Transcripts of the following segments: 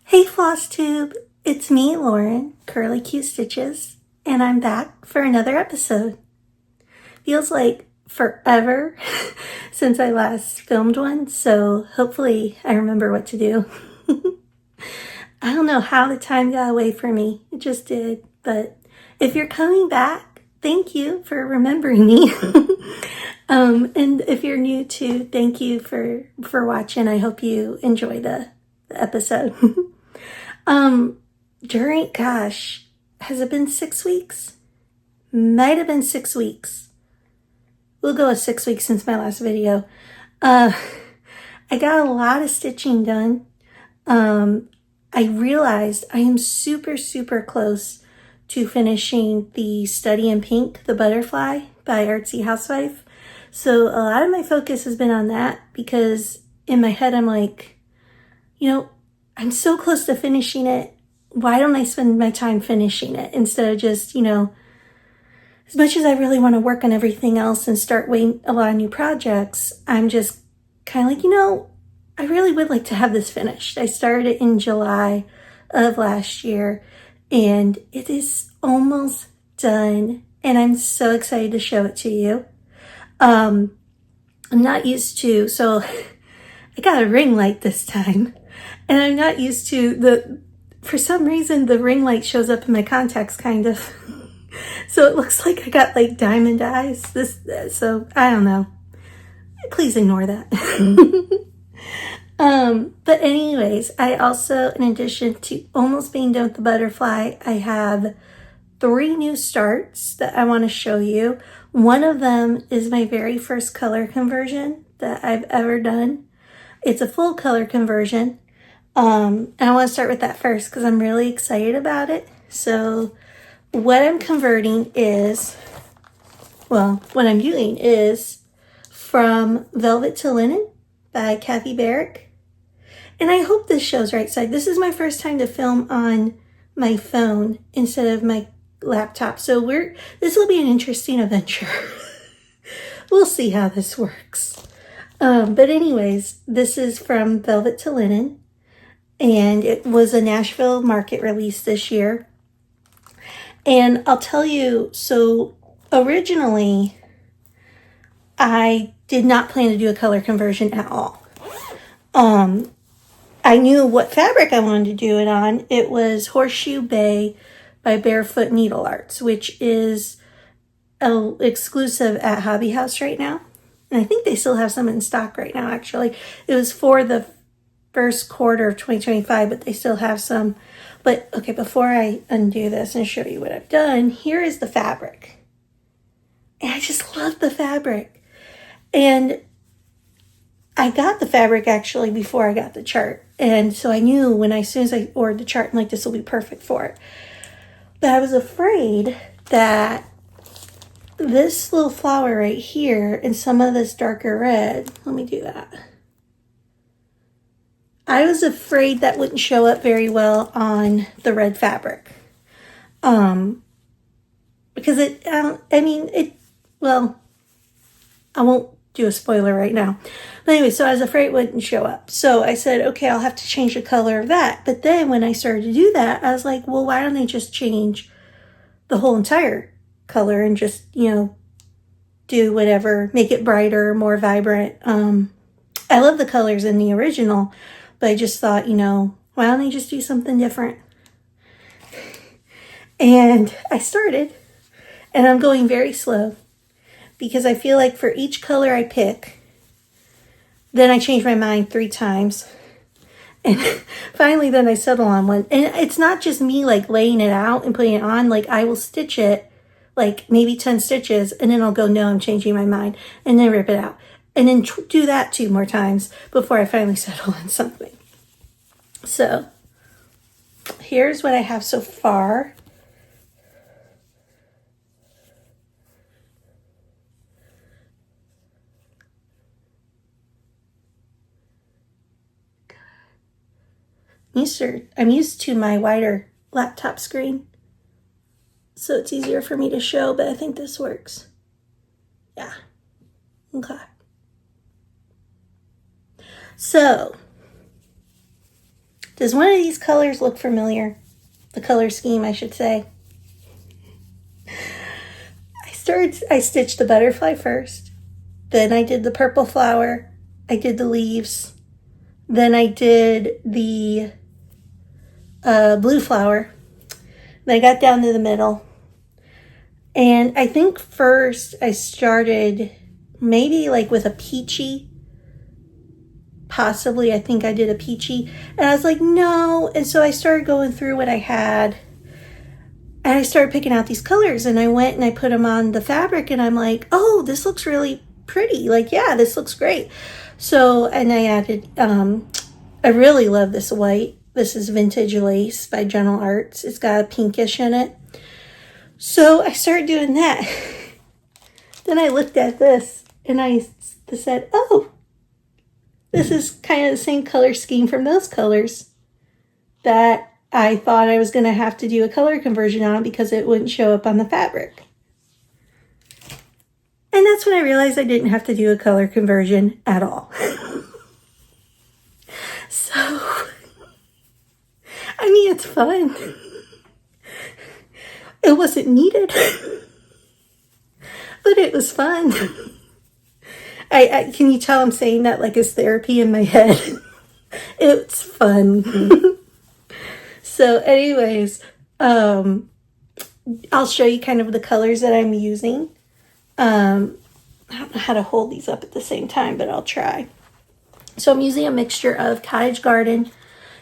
Hey Flosstube, it's me, Lauren, Curly Q Stitches, and I'm back for another episode. Feels like forever since I last filmed one, so hopefully I remember what to do. I don't know how the time got away from me, it just did, but if you're coming back, thank you for remembering me. And if you're new too, thank you for watching. I hope you enjoy the episode. Has it been 6 weeks? Might have been 6 weeks. We'll go with 6 weeks since my last video. I got a lot of stitching done. I realized I am super close to finishing the Study in Pink, the butterfly by Artsy Housewife. So a lot of my focus has been on that because in my head I'm like, I'm so close to finishing it. Why don't I spend my time finishing it instead of just, as much as I really want to work on everything else and start weighing a lot of new projects, I'm just kind of like, I really would like to have this finished. I started it in July of last year and it is almost done and I'm so excited to show it to you. I'm not used to, so I got a ring light this time and I'm not used to for some reason the ring light shows up in my contacts kind of. So it looks like I got like diamond eyes. So I don't know. Please ignore that. But anyways, I also, in addition to almost being done with the butterfly, I have 3 new starts that I want to show you. One of them is my very first color conversion that I've ever done. It's a full color conversion. And I want to start with that first because I'm really excited about it. So what I'm converting is, what I'm doing is from Velvet to Linen by Kathy Barrick. And I hope this shows right side. This is my first time to film on my phone instead of my laptop. So this will be an interesting adventure. We'll see how this works. But anyways, this is from Velvet to Linen. And it was a Nashville market release this year. And I'll tell you, so originally, I did not plan to do a color conversion at all. I knew what fabric I wanted to do it on. It was Horseshoe Bay by Barefoot Needle Arts, which is exclusive at Hobby House right now. And I think they still have some in stock right now, actually. It was for the first quarter of 2025, but they still have some. But okay, before I undo this and show you what I've done, here is the fabric. And I just love the fabric. And I got the fabric actually before I got the chart. And so I knew as soon as I ordered the chart, I'm like, this will be perfect for it. But I was afraid that this little flower right here and some of this darker red, let me do that. I was afraid that wouldn't show up very well on the red fabric. Because I won't do a spoiler right now. But anyway, so I was afraid it wouldn't show up. So I said, okay, I'll have to change the color of that. But then when I started to do that, I was like, well, why don't I just change the whole entire color and just, do whatever, make it brighter, more vibrant. I love the colors in the original, but I just thought, why don't I just do something different? And I started, and I'm going very slow because I feel like for each color I pick, then I change my mind 3 times. And finally, then I settle on one. And it's not just me like laying it out and putting it on. Like I will stitch it like maybe 10 stitches and then I'll go, no, I'm changing my mind, and then rip it out. And then do that 2 more times before I finally settle on something. So here's what I have so far. I'm used to my wider laptop screen, so it's easier for me to show, but I think this works. Yeah. Okay. So Does one of these colors look familiar? The color scheme, I should say. I stitched the butterfly first. Then I did the purple flower. I did the leaves. Then I did the blue flower. Then I got down to the middle. And I think first I started maybe like with a peachy. Possibly, I think I did a peachy. And I was like, no. And so I started going through what I had. And I started picking out these colors. And I went and I put them on the fabric. And I'm like, oh, this looks really pretty. Like, yeah, this looks great. So, and I added, I really love this white. This is Vintage Lace by Gentle Arts. It's got a pinkish in it. So I started doing that. Then I looked at this and I said, oh, this is kind of the same color scheme from those colors that I thought I was going to have to do a color conversion on because it wouldn't show up on the fabric. And that's when I realized I didn't have to do a color conversion at all. So, I mean, it's fun. It wasn't needed, but it was fun. Can you tell I'm saying that like it's therapy in my head? It's fun. So anyways, I'll show you kind of the colors that I'm using. I don't know how to hold these up at the same time, but I'll try. So I'm using a mixture of Cottage Garden,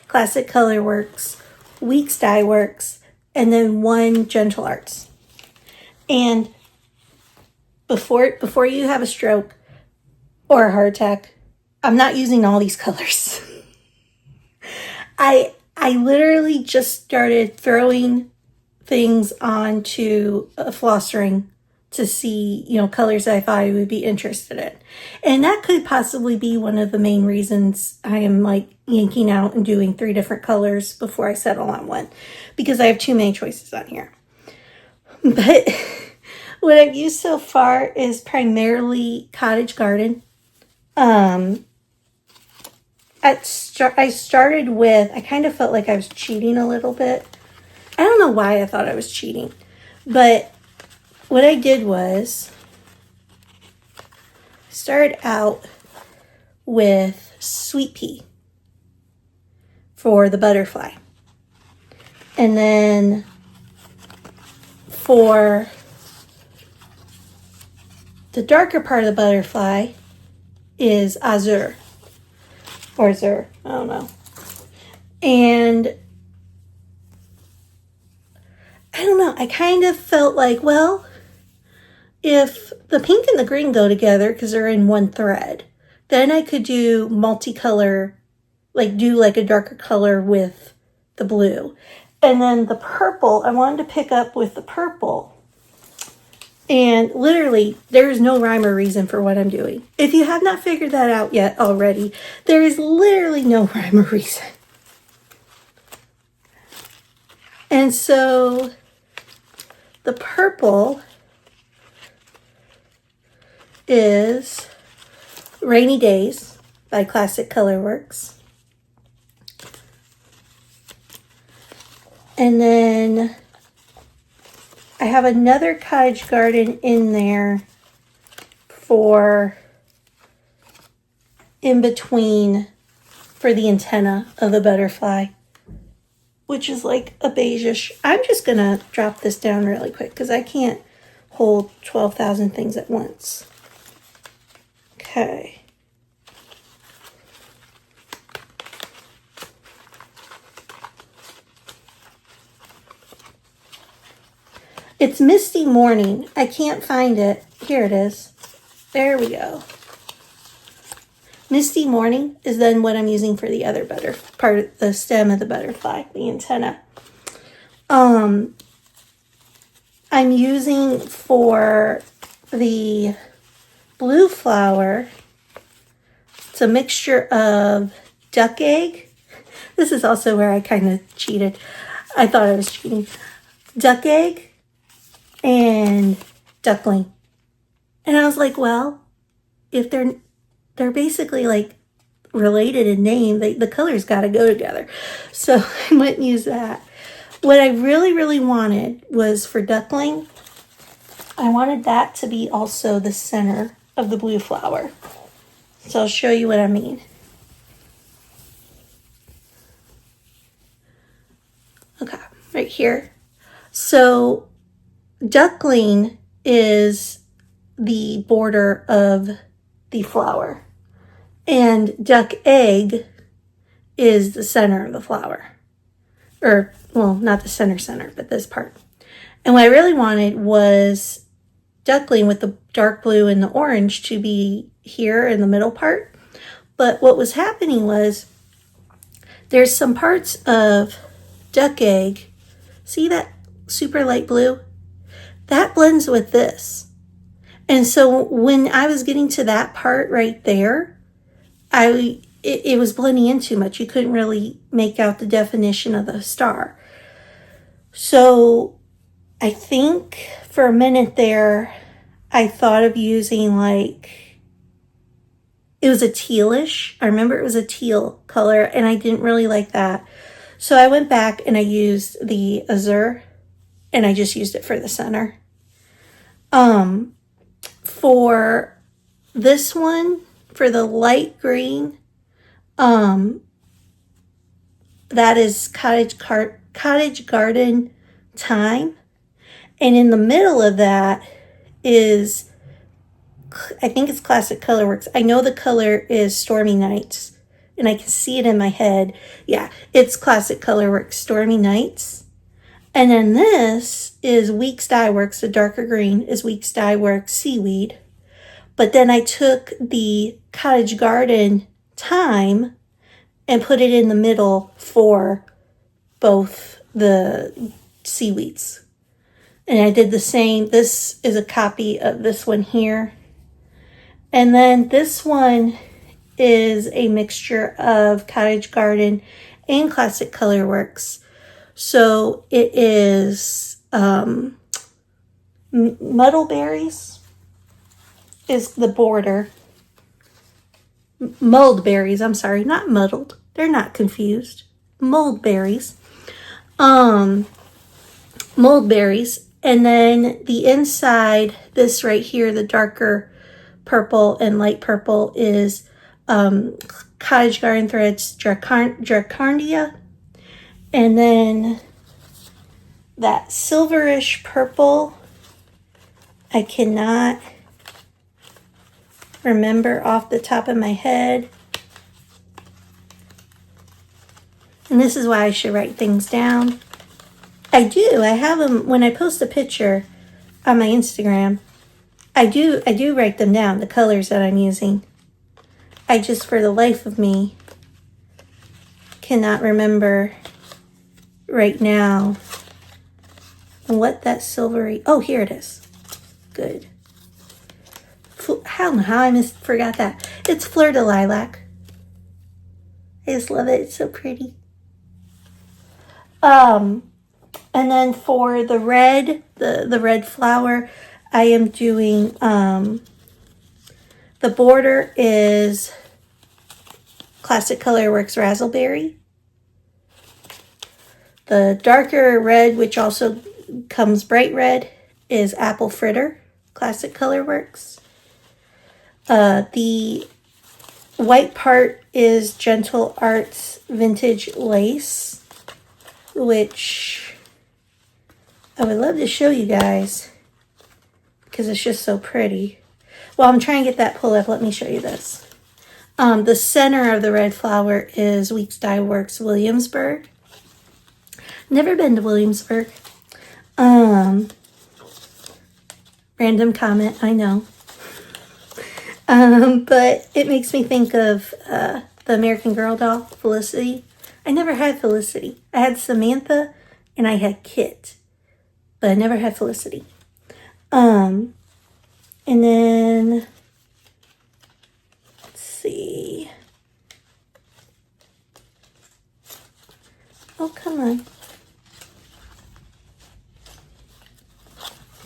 Classic Colorworks, Weeks Dye Works, and then one Gentle Arts. And before you have a stroke or a heart attack, I'm not using all these colors. I literally just started throwing things onto a floss ring to see, colors that I thought I would be interested in. And that could possibly be one of the main reasons I am like yanking out and doing 3 different colors before I settle on one, because I have too many choices on here. But what I've used so far is primarily Cottage Garden. I started with, I kind of felt like I was cheating a little bit. I don't know why I thought I was cheating, but what I did was start out with Sweet Pea for the butterfly. And then for the darker part of the butterfly is Azure. Or Azure, I don't know. And I don't know, I kind of felt like, well, if the pink and the green go together because they're in one thread, then I could do multicolor, like do like a darker color with the blue. And then the purple, I wanted to pick up with the purple. And literally, there is no rhyme or reason for what I'm doing. If you have not figured that out yet already, there is literally no rhyme or reason. And so the purple is Rainy Days by Classic Colorworks. And then I have another Cottage Garden in there for in between for the antenna of the butterfly, which is like a beigeish. I'm just going to drop this down really quick because I can't hold 12,000 things at once. Okay. It's Misty Morning. I can't find it. Here it is. There we go. Misty Morning is then what I'm using for the other part of the stem of the butterfly, the antenna. I'm using for the blue flower, it's a mixture of duck egg. This is also where I kind of cheated. I thought I was cheating. Duck egg and duckling. And I was like, well, if they're basically like related in name. The colors got to go together. So I went and used that. What I really, really wanted was for duckling, I wanted that to be also the center of the blue flower. So I'll show you what I mean. Okay, right here. So duckling is the border of the flower, and duck egg is the center of the flower. Or, well, not the center, but this part. And what I really wanted was duckling with the dark blue and the orange to be here in the middle part. But what was happening was there's some parts of duck egg. See that super light blue? That blends with this. And so when I was getting to that part right there, it was blending in too much. You couldn't really make out the definition of the star. So I think for a minute there, I thought of using like, it was a tealish. I remember it was a teal color, and I didn't really like that. So I went back and I used the azure, and I just used it for the center. For this one, for the light green, that is Cottage Garden Thyme. And in the middle of that is, I think it's Classic Colorworks. I know the color is Stormy Nights, and I can see it in my head. Yeah, it's Classic Colorworks Stormy Nights. And then this is Weeks Dye Works. The darker green is Weeks Dye Works Seaweed. But then I took the Cottage Garden Thyme and put it in the middle for both the seaweeds. And I did the same. This is a copy of this one here. And then this one is a mixture of Cottage Garden and Classic Colorworks. So it is muddle berries is the border. Mulled berries, I'm sorry, not muddled. They're not confused. Mulled berries. Mulled berries. And then the inside, this right here, the darker purple and light purple is Cottage Garden Threads Dracardia. And then that silverish purple, I cannot remember off the top of my head. And this is why I should write things down. I do. I have them when I post a picture on my Instagram. I do write them down, the colors that I'm using. I just, for the life of me, cannot remember right now what that silvery, oh, here it is. Good. I don't know how I forgot that. It's Fleur de Lilac. I just love it. It's so pretty. And then for the red, the red flower, I am doing, the border is Classic Colorworks Razzleberry. The darker red, which also comes bright red, is Apple Fritter, Classic Colorworks. The white part is Gentle Arts Vintage Lace, which I would love to show you guys because it's just so pretty. Well, I'm trying to get that pull up. Let me show you this. The center of the red flower is Weeks Dye Works Williamsburg. Never been to Williamsburg. Random comment, I know. But it makes me think of the American Girl doll, Felicity. I never had Felicity. I had Samantha and I had Kit, but I never had Felicity. And then, let's see. Oh, come on.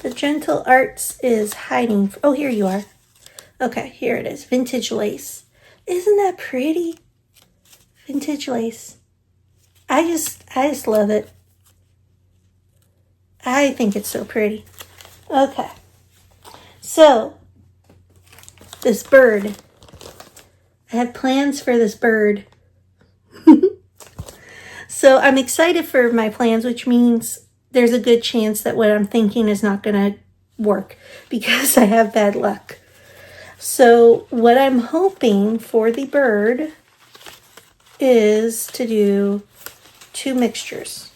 The Gentle Arts is hiding. Oh, here you are. Okay, here it is. Vintage Lace. Isn't that pretty? Vintage lace. I just love it. I think it's so pretty. Okay. So, this bird. I have plans for this bird. So I'm excited for my plans, which means there's a good chance that what I'm thinking is not going to work because I have bad luck. So what I'm hoping for the bird is to do 2 mixtures.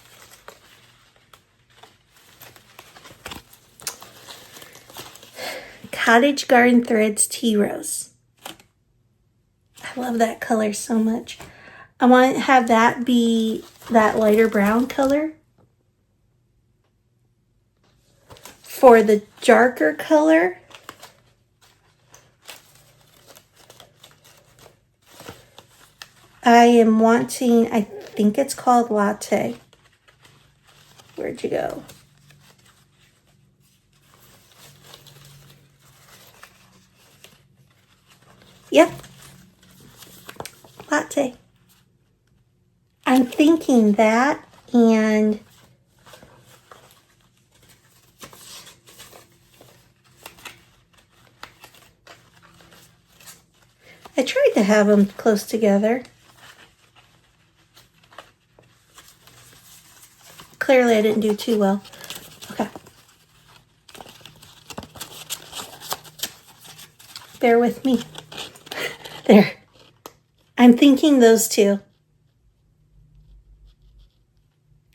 Cottage Garden Threads Tea Rose. I love that color so much. I want to have that be that lighter brown color. For the darker color, I am wanting, I think it's called Latte. Where'd you go? Yep. Latte. I'm thinking that, and I tried to have them close together. Clearly I didn't do too well. Okay. Bear with me. There. I'm thinking those two.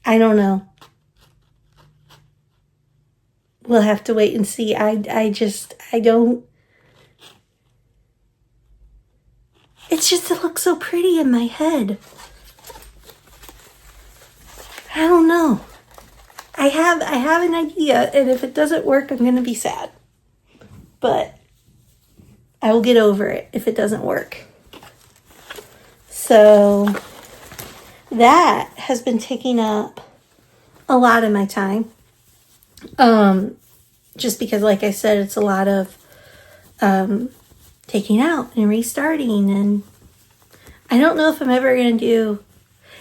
I don't know. We'll have to wait and see. I don't. It's just, it looks so pretty in my head. I don't know. I have an idea, and if it doesn't work, I'm going to be sad. But I will get over it if it doesn't work. So that has been taking up a lot of my time. Just because, like I said, it's a lot of taking out and restarting, and I don't know if I'm ever going to do,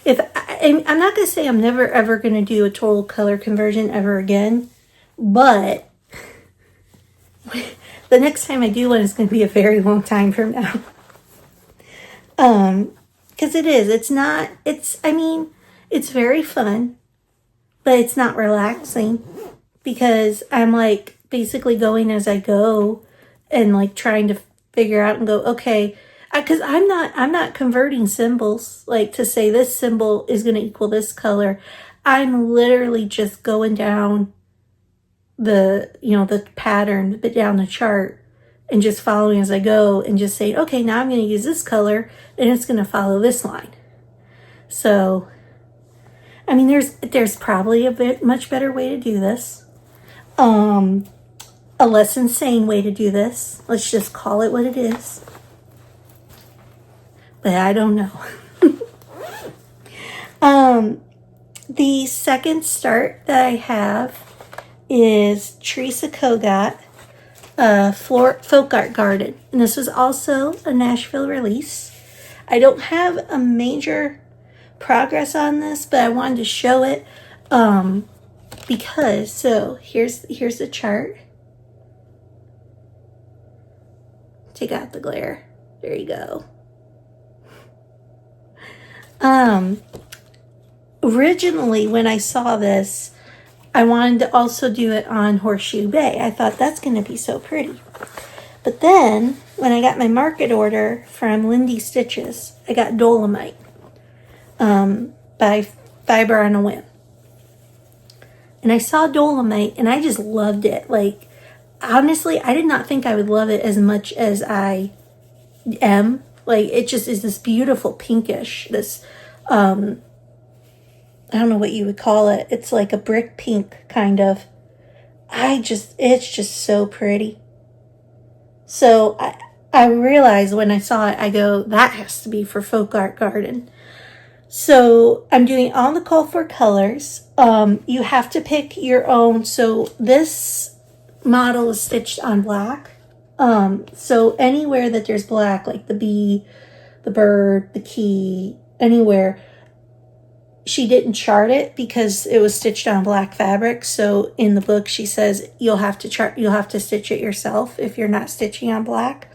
I'm not going to say I'm never ever going to do a total color conversion ever again, but the next time I do one is going to be a very long time from now. Because it's very fun, but it's not relaxing because I'm like basically going as I go and like trying to figure out and go, okay, because I'm not converting symbols like to say this symbol is going to equal this color. I'm literally just going down the pattern, but down the chart and just following as I go and just saying, okay, now I'm going to use this color and it's going to follow this line. So, I mean, there's probably a much better way to do this. A less insane way to do this. Let's just call it what it is. But I don't know. The second start that I have is Teresa Kogat, Folk Art Garden. And this was also a Nashville release. I don't have a major progress on this, but I wanted to show it because, so here's the chart. Take out the glare. There you go. Originally, when I saw this, I wanted to also do it on Horseshoe Bay. I thought that's going to be so pretty. But then, when I got my market order from Lindy Stitches, I got Dolomite by Fiber on a Whim. And I saw Dolomite, and I just loved it. Like, honestly, I did not think I would love it as much as I am. Like, it just is this beautiful pinkish, this, I don't know what you would call it. It's like a brick pink, kind of. It's just so pretty. So I realized when I saw it, I go, that has to be for Folk Art Garden. So I'm doing all the call for colors. You have to pick your own. So this model is stitched on black. So anywhere that there's black, like the bee, the bird, the key, anywhere. She didn't chart it because it was stitched on black fabric. So in the book, she says you'll have to stitch it yourself if you're not stitching on black.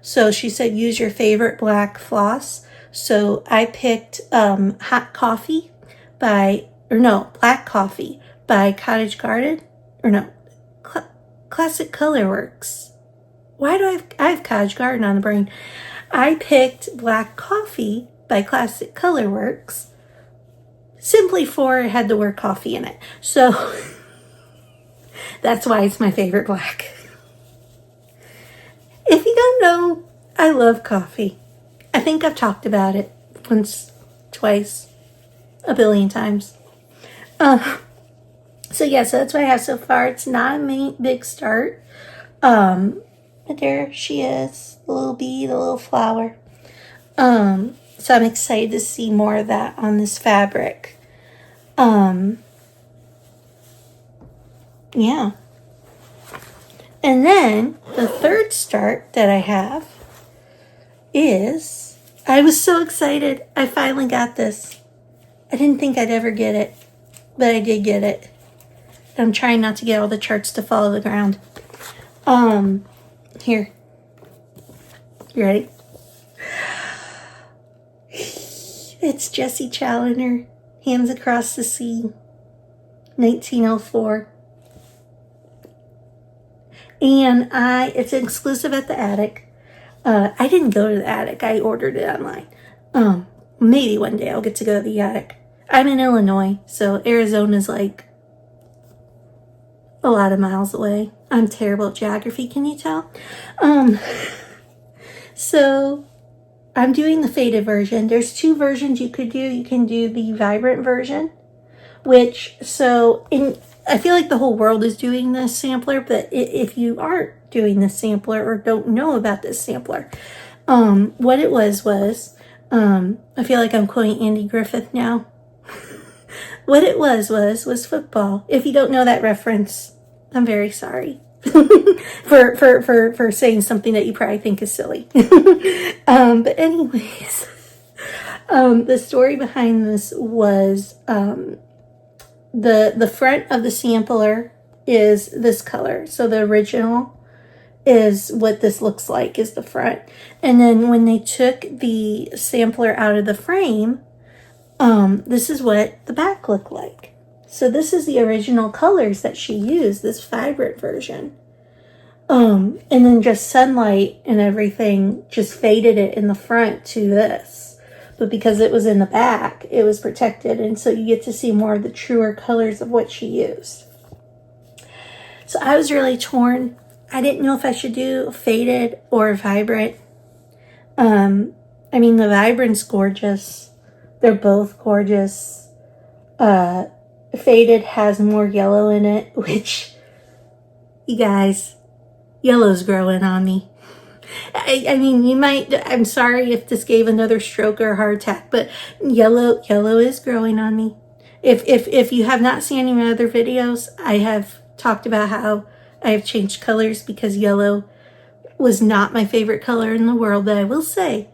So she said use your favorite black floss. So I picked Black Coffee by Cottage Garden, Classic Colorworks. Why do I have Cottage Garden on the brain? I picked Black Coffee by Classic Colorworks simply for it had the word coffee in it. So that's why it's my favorite black. If you don't know, I love coffee. I think I've talked about it once, twice, a billion times. So yeah, so that's what I have so far. It's not a big start. But there she is, the little bee, the little flower. So I'm excited to see more of that on this fabric. Yeah. And then the third start that I have is, I was so excited. I finally got this. I didn't think I'd ever get it, but I did get it. I'm trying not to get all the charts to fall to the ground. Here. You ready? It's Jessie Challoner, Hands Across the Sea, 1904. And it's exclusive at the attic. I didn't go to the attic. I ordered it online. Maybe one day I'll get to go to the attic. I'm in Illinois, so Arizona's like a lot of miles away. I'm terrible at geography, can you tell? So I'm doing the faded version. There's two versions you could do. You can do the vibrant version, I feel like the whole world is doing this sampler, but if you aren't doing this sampler or don't know about this sampler, what it was, I feel like I'm quoting Andy Griffith now. What it was football. If you don't know that reference, I'm very sorry for saying something that you probably think is silly. But anyways, the story behind this was, the front of the sampler is this color. So the original is what this looks like, is the front. And then when they took the sampler out of the frame, this is what the back looked like. So this is the original colors that she used, this vibrant version. And then just sunlight and everything just faded it in the front to this. But because it was in the back, it was protected. And so you get to see more of the truer colors of what she used. So I was really torn. I didn't know if I should do faded or vibrant. I mean, the vibrant's gorgeous. They're both gorgeous. Faded has more yellow in it, which, you guys, yellow's growing on me. I mean, I'm sorry if this gave another stroke or a heart attack, but yellow is growing on me. If you have not seen any of my other videos, I have talked about how I have changed colors because yellow was not my favorite color in the world, but I will say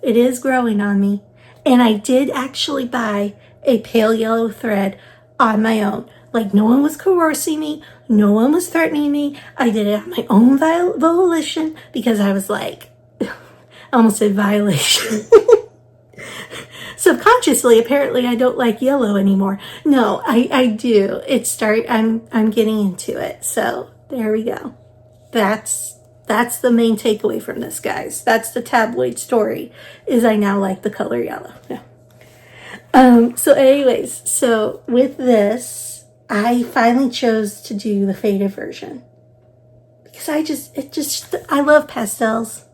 it is growing on me. And I did actually buy a pale yellow thread on my own. Like, no one was coercing me. No one was threatening me. I did it on my own volition because I was like, I almost said violation. Subconsciously, apparently, I don't like yellow anymore. No, I do. I'm getting into it. So there we go. That's the main takeaway from this, guys. That's the tabloid story, is I now like the color yellow. No. So anyways, so with this, I finally chose to do the faded version because I love pastels.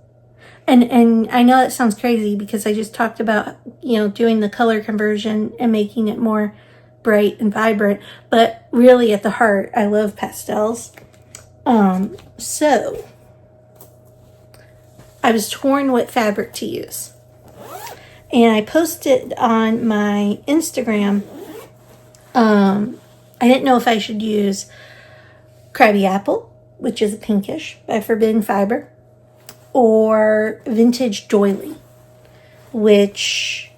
And I know that sounds crazy because I just talked about, doing the color conversion and making it more bright and vibrant, but really at the heart, I love pastels. So I was torn what fabric to use. And I posted on my Instagram, I didn't know if I should use Crabby Apple, which is a pinkish by Forbidden Fiber, or Vintage Doily. which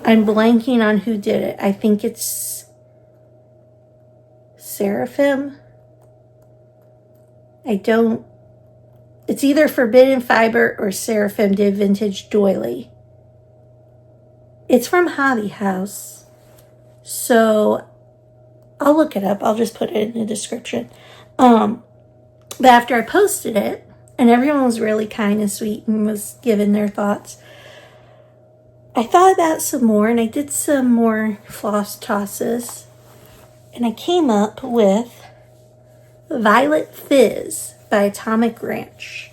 I'm blanking on who did it. I think it's Seraphim. It's either Forbidden Fiber or Seraphim did Vintage Doily. It's from Hobby House. So I'll look it up. I'll just put it in the description. But after I posted it, and everyone was really kind and sweet and was giving their thoughts, I thought about some more, and I did some more floss tosses. And I came up with Violet Fizz by Atomic Ranch.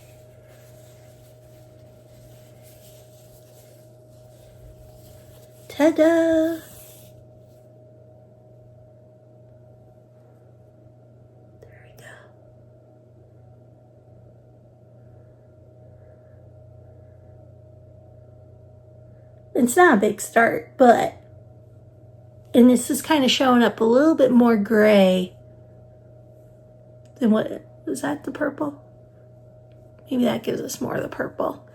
Ta-da! There we go. It's not a big start, but, and this is kind of showing up a little bit more gray than what, was that the purple? Maybe that gives us more of the purple.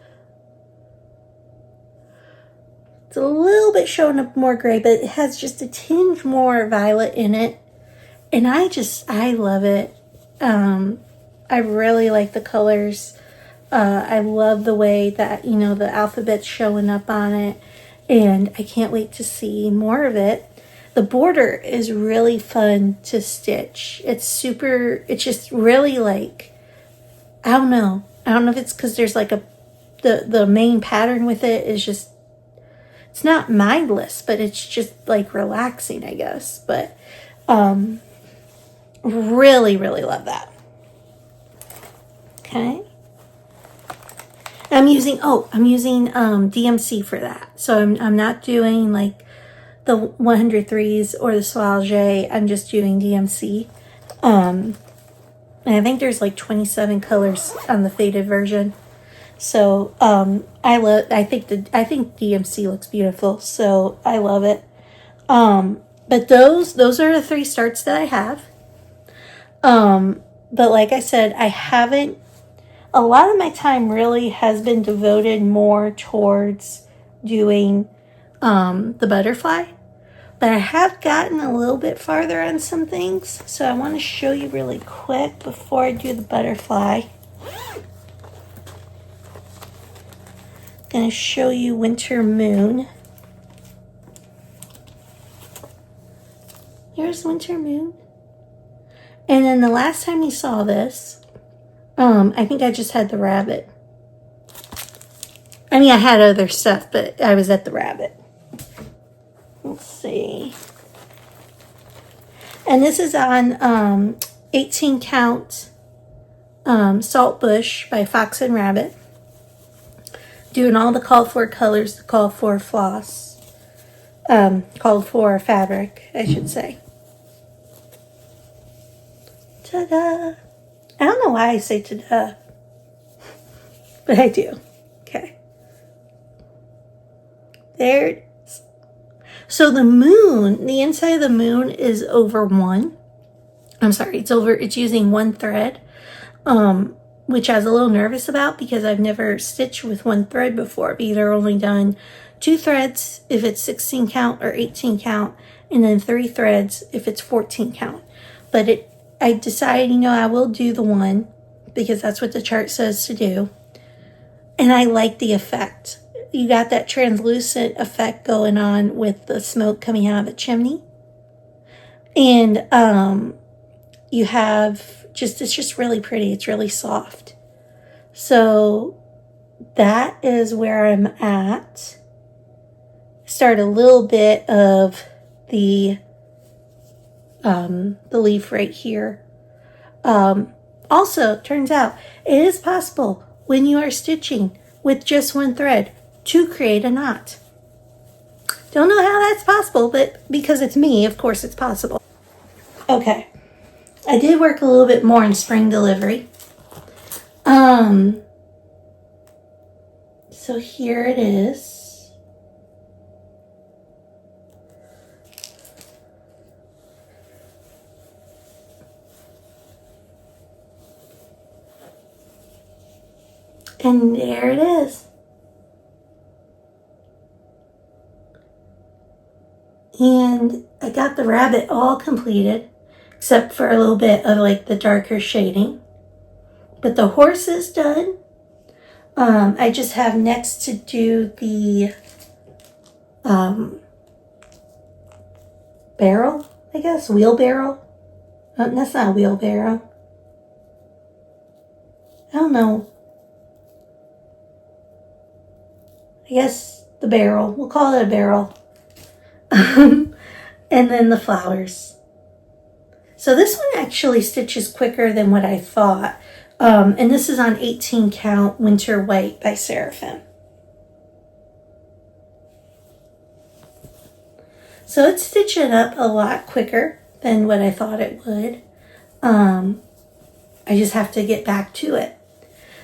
It's a little bit showing up more gray, but it has just a tinge more violet in it. And I love it. I really like the colors. I love the way that, you know, the alphabet's showing up on it. And I can't wait to see more of it. The border is really fun to stitch. It's just really like, I don't know if it's because there's like the main pattern with it is just, it's not mindless, but it's just like relaxing, I guess. But really, really love that. Okay. I'm using DMC for that. So I'm not doing like the 103s or the Soulage. I'm just doing DMC. And I think there's like 27 colors on the faded version. So I think DMC looks beautiful, so I love it. But those are the 3 starts that I have. But like I said, a lot of my time really has been devoted more towards doing the butterfly. But I have gotten a little bit farther on some things, so I want to show you really quick before I do the butterfly. Going to show you Winter Moon. Here's Winter Moon. And then the last time you saw this, I think I just had the rabbit. I mean, I had other stuff, but I was at the rabbit. Let's see. And this is on 18 count Salt Bush by Fox and Rabbit. Doing all the called for colors, the called for floss, called for fabric, I should say. Ta-da! I don't know why I say ta-da, but I do. Okay. There it is. So the moon, the inside of the moon is over 1. I'm sorry, it's using 1 thread. Which I was a little nervous about because I've never stitched with 1 thread before. I've either only done 2 threads if it's 16 count or 18 count, and then 3 threads if it's 14 count. But I decided, you know, I will do the 1 because that's what the chart says to do. And I like the effect. You got that translucent effect going on with the smoke coming out of the chimney. And you have it's just really pretty. It's really soft. So that is where I'm at. Start a little bit of the leaf right here. Also, turns out it is possible when you are stitching with just 1 thread to create a knot. Don't know how that's possible, but because it's me, of course it's possible. Okay. I did work a little bit more in spring delivery. So here it is. And there it is. And I got the rabbit all completed, except for a little bit of like the darker shading. But the horse is done. I just have next to do the barrel, I guess, wheelbarrow. That's not a wheelbarrow. I don't know. I guess the barrel. We'll call it a barrel. And then the flowers. So this one actually stitches quicker than what I thought. And this is on 18 count Winter White by Seraphim. So it's stitching up a lot quicker than what I thought it would. I just have to get back to it.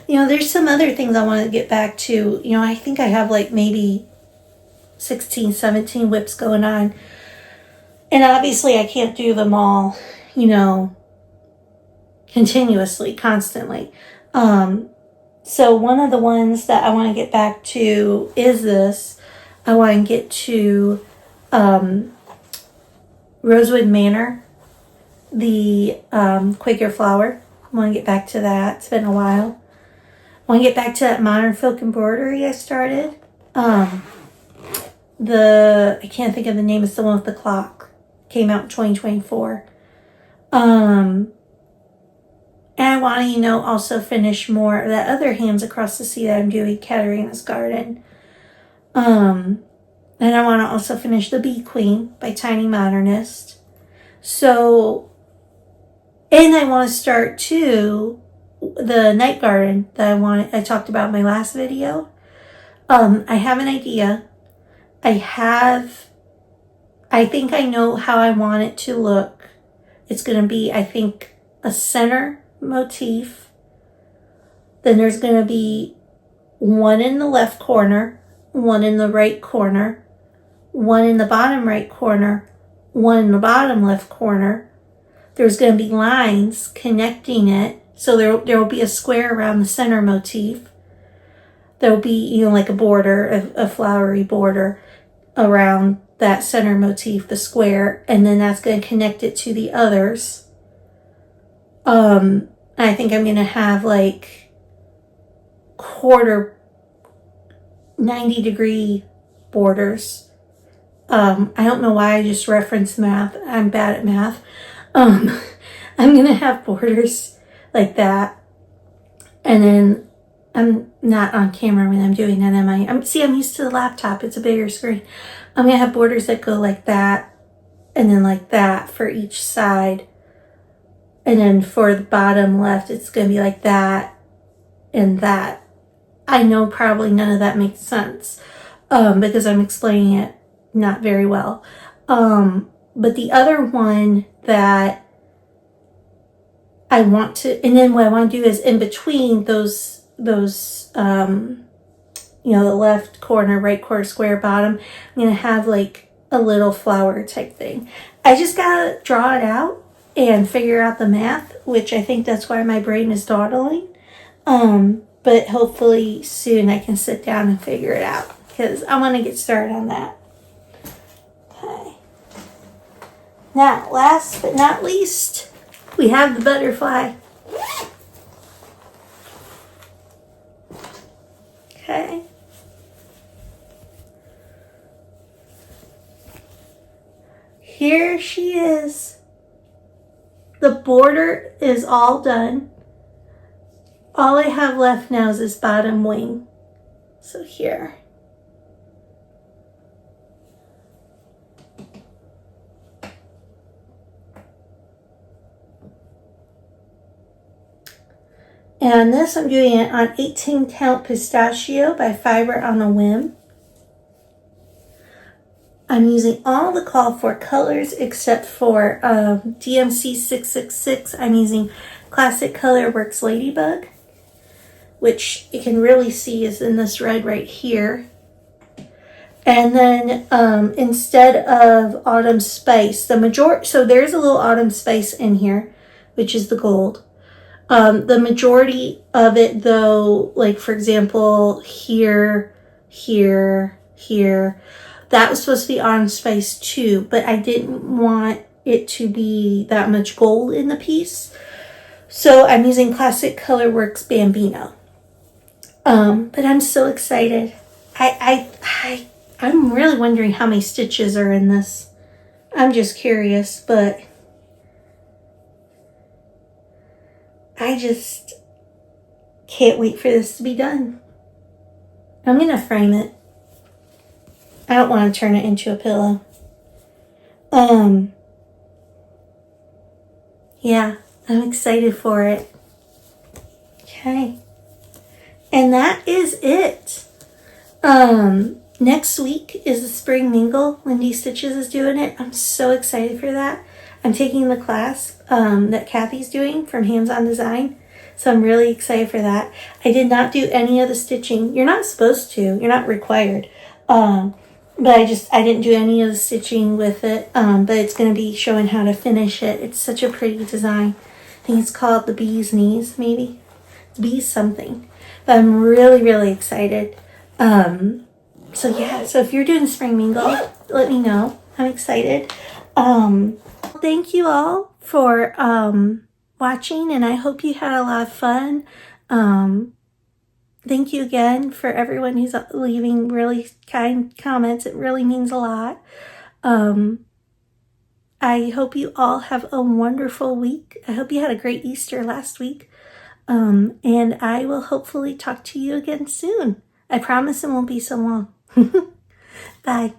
You know, there's some other things I want to get back to. You know, I think I have like maybe 16, 17 whips going on. And obviously I can't do them all, you know, continuously, constantly. So one of the ones that I want to get back to is this. I want to get to Rosewood Manor, the Quaker flower. I want to get back to that. It's been a while. I want to get back to that Modern Folk Embroidery I started. I can't think of the name. It's the one with the clock. Came out in 2024. And I want to, you know, also finish more of that other Hands Across the Sea that I'm doing, Katarina's Garden. And I want to also finish The Bee Queen by Tiny Modernist. So, and I want to start too the Night Garden that I talked about in my last video. I have an idea. I think I know how I want it to look. It's going to be, I think, a center motif. Then there's going to be one in the left corner, one in the right corner, one in the bottom right corner, one in the bottom left corner. There's going to be lines connecting it. So there will be a square around the center motif. There'll be, you know, like a border, a flowery border around that center motif, the square, and then that's going to connect it to the others. I think I'm going to have like quarter 90-degree borders. I don't know why I just referenced math. I'm bad at math. I'm going to have borders like that. And then I'm not on camera when I'm doing that, am I? I'm used to the laptop. It's a bigger screen. I'm going to have borders that go like that and then like that for each side. And then for the bottom left, it's going to be like that and that. I know probably none of that makes sense because I'm explaining it not very well. But the other one that I want to, and then what I want to do is in between those you know, the left corner, right corner, square, bottom, I'm going to have like a little flower type thing. I just got to draw it out and figure out the math, which I think that's why my brain is dawdling. But hopefully soon I can sit down and figure it out because I want to get started on that. Okay. Now, last but not least, we have the butterfly. Okay. Here she is. The border is all done. All I have left now is this bottom wing. So here. And this, I'm doing it on 18 count pistachio by Fiber on a Whim. I'm using all the called for colors except for DMC 666. I'm using Classic Color Works Ladybug, which you can really see is in this red right here. And then instead of Autumn Spice, so there's a little Autumn Spice in here, which is the gold. The majority of it though, like for example, here, That was supposed to be orange spice too, but I didn't want it to be that much gold in the piece. So I'm using Classic Colorworks Bambino. But I'm so excited. I'm really wondering how many stitches are in this. I'm just curious, but I just can't wait for this to be done. I'm going to frame it. I don't want to turn it into a pillow. Yeah, I'm excited for it. Okay. And that is it. Next week is the Spring Mingle. Lindy Stitches is doing it. I'm so excited for that. I'm taking the class that Kathy's doing from Hands On Design. So I'm really excited for that. I did not do any of the stitching. You're not supposed to. You're not required. But I didn't do any of the stitching with it. But it's going to be showing how to finish it. It's such a pretty design. I think it's called the Bee's Knees, maybe. It's Bee's something. But I'm really, really excited. So yeah, so if you're doing Spring Mingle, let me know. I'm excited. Thank you all for watching, and I hope you had a lot of fun. Thank you again for everyone who's leaving really kind comments. It really means a lot. I hope you all have a wonderful week. I hope you had a great Easter last week. And I will hopefully talk to you again soon. I promise it won't be so long. Bye.